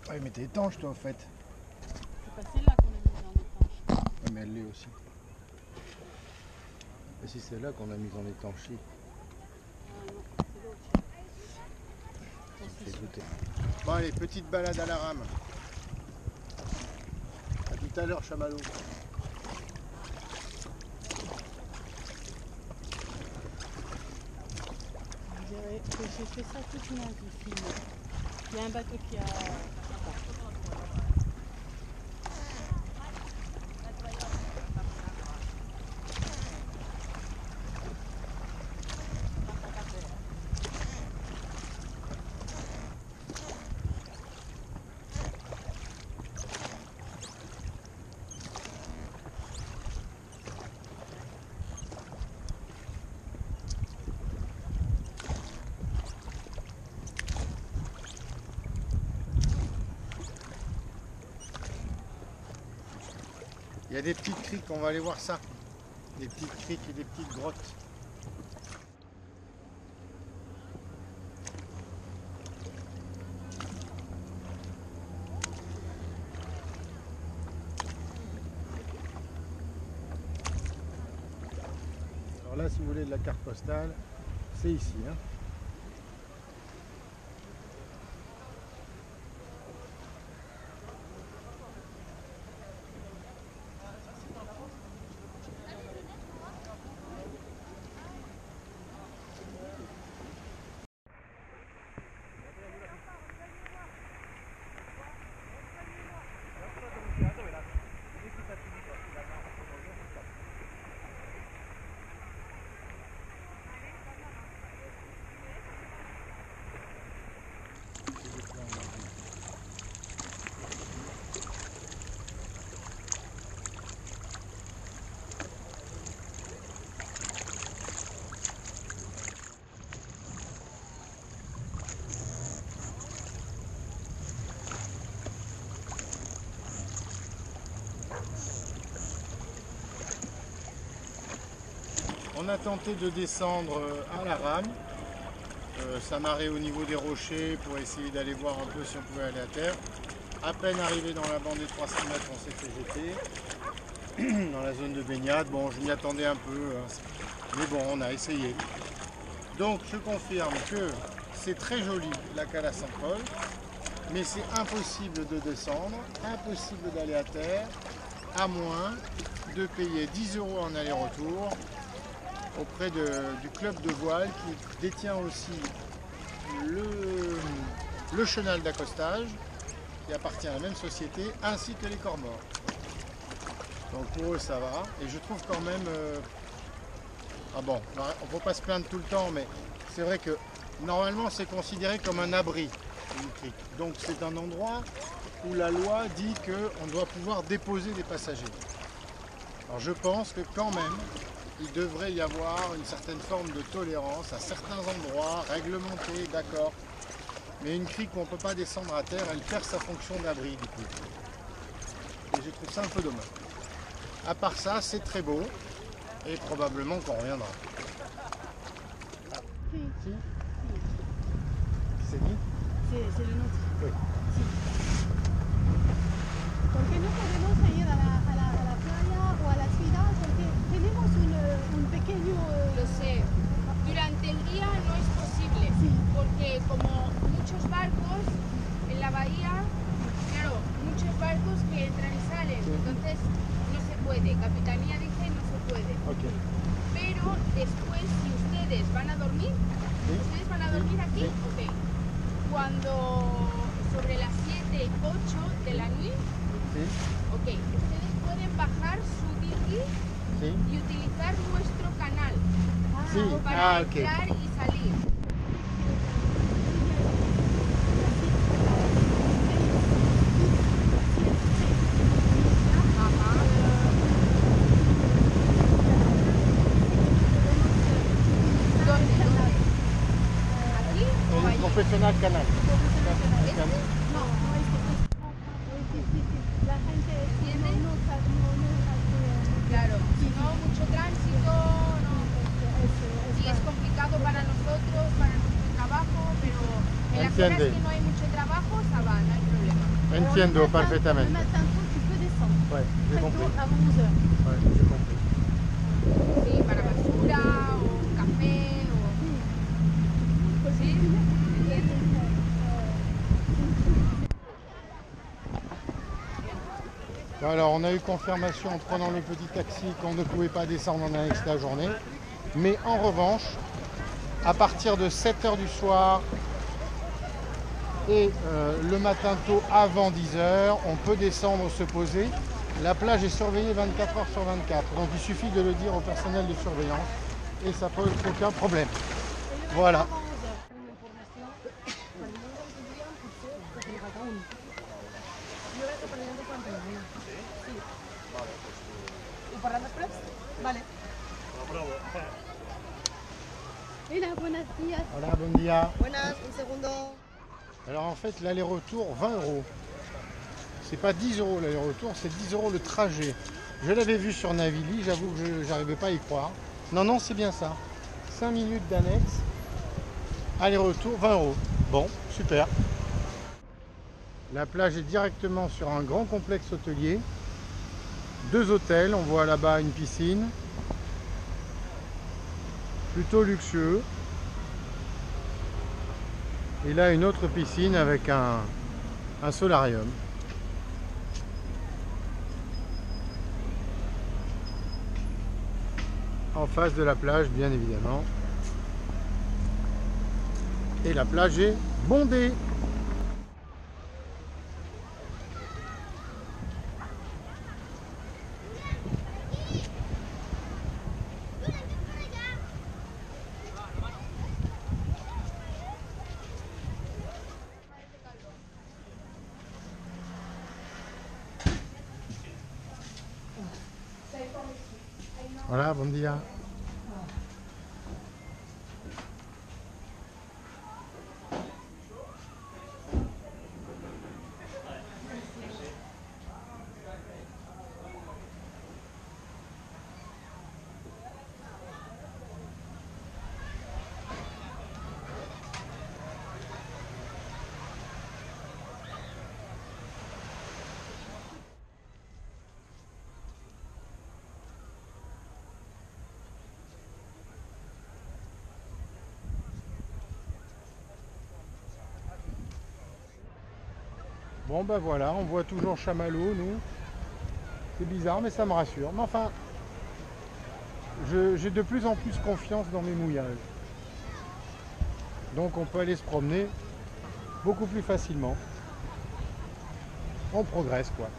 Ouais, mais t'es étanche toi en fait. C'est pas celle-là qu'on a mise en étanche. Ouais, mais elle l'est aussi. Et si c'est là qu'on a mis en étanché, Ah non, c'est l'autre. ça me fait douter. Bon allez, petite balade à la rame. À tout à l'heure, chamallow. Je dirais que j'ai fait ça toute ma vie, filmer. Il y a un bateau qui a... Il y a des petites criques, on va aller voir ça. Des petites criques et des petites grottes. Alors là, si vous voulez de la carte postale, c'est ici, hein. On a tenté de descendre à la rame, s'amarrer au niveau des rochers pour essayer d'aller voir un peu si on pouvait aller à terre. À peine arrivé dans la bande des 300 mètres, on s'est fait jeter dans la zone de baignade. Bon, je m'y attendais un peu, mais bon, on a essayé. Donc, je confirme que c'est très joli la cale à Saint-Paul, mais c'est impossible de descendre, impossible d'aller à terre, à moins de payer 10 € en aller-retour auprès du club de voile qui détient aussi le chenal d'accostage qui appartient à la même société ainsi que les corps morts. Donc pour eux ça va et je trouve quand même ah bon, on ne peut pas se plaindre tout le temps mais c'est vrai que normalement c'est considéré comme un abri une crique. Donc c'est un endroit où la loi dit qu'on doit pouvoir déposer des passagers. Alors je pense que quand même il devrait y avoir une certaine forme de tolérance à certains endroits, réglementés, d'accord. Mais une crique où on ne peut pas descendre à terre, elle perd sa fonction d'abri du coup. Et je trouve ça un peu dommage. À part ça, c'est très beau et probablement qu'on reviendra. Si, Si? si. C'est dit? C'est le nôtre. Oui. Si. ¿Por qué no podemos ir a la playa o a la ciudad? Porque tenemos un pequeño... Lo sé. Durante el día no es posible, Sí. porque como muchos barcos en la bahía, claro, muchos barcos que entran y salen, Sí. entonces no se puede. Capitanía dice no se puede. Ok. Pero después, si ustedes van a dormir, Sí. ¿ustedes van a dormir aquí? Sí. Ok. Cuando sobre las 7, 8 de la nuit, Sí. ok, ustedes pueden bajar su dinghy Sí. y utilizar nuestro canal Sí. para Ok. entrar y salir. Ajá. ¿Dónde? ¿Aquí o El allí? profesional canal. ¿Este? No, no es sí. La gente ¿Entiende? no sabe. Claro, si no, mucho tránsito, no. Y es complicado para nosotros, para nuestro trabajo, pero en las horas Entiende. que no hay mucho trabajo, ça va, no hay problema. Entiendo Le perfectamente. matin tôt, tu peux descendre. Ouais, j'ai Très compris. tôt, avant 11h. Ouais, j'ai compris. Sí, para basura o café o... Sí, ¿entiendes? Bon, alors, on a eu confirmation en prenant le petit taxi qu'on ne pouvait pas descendre en annexe la journée. Mais en revanche, à partir de 7 h du soir et le matin tôt avant 10 h, on peut descendre se poser. La plage est surveillée 24 h sur 24. Donc il suffit de le dire au personnel de surveillance et ça pose aucun problème. Voilà. Avant 11h. Hola, buenos días. Voilà, bon dia. Buenas, un segundo. Alors en fait, l'aller-retour, 20 €. C'est pas 10 € l'aller-retour, c'est 10 € le trajet. Je l'avais vu sur Navili, j'avoue que je n'arrivais pas à y croire. Non, non, c'est bien ça. 5 minutes d'annexe, aller-retour, 20 €. Bon, super. La plage est directement sur un grand complexe hôtelier. 2 hôtels, on voit là-bas une piscine. Plutôt luxueux. Et là, une autre piscine avec un solarium. En face de la plage, bien évidemment. Et la plage est bondée. Voilà, bon dia. Bon ben voilà, on voit toujours Chamallow, nous. C'est bizarre, mais ça me rassure. Mais enfin, j'ai de plus en plus confiance dans mes mouillages. Donc on peut aller se promener beaucoup plus facilement. On progresse, quoi.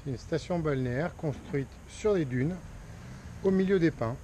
C'est une station balnéaire construite sur les dunes, au milieu des pins.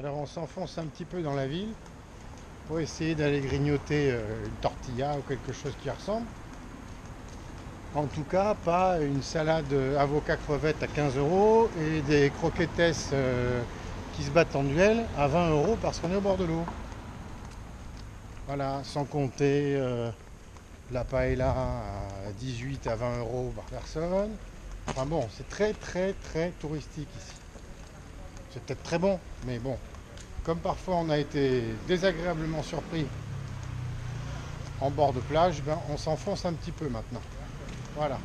Alors on s'enfonce un petit peu dans la ville pour essayer d'aller grignoter une tortilla ou quelque chose qui ressemble. En tout cas, pas une salade avocat crevette à 15 € et des croquettes qui se battent en duel à 20 € parce qu'on est au bord de l'eau. Voilà, sans compter la paella à 18 à 20 € par personne. Enfin bon, c'est très touristique ici. C'est peut-être très bon, mais bon, comme parfois on a été désagréablement surpris en bord de plage, ben on s'enfonce un petit peu maintenant. Voilà.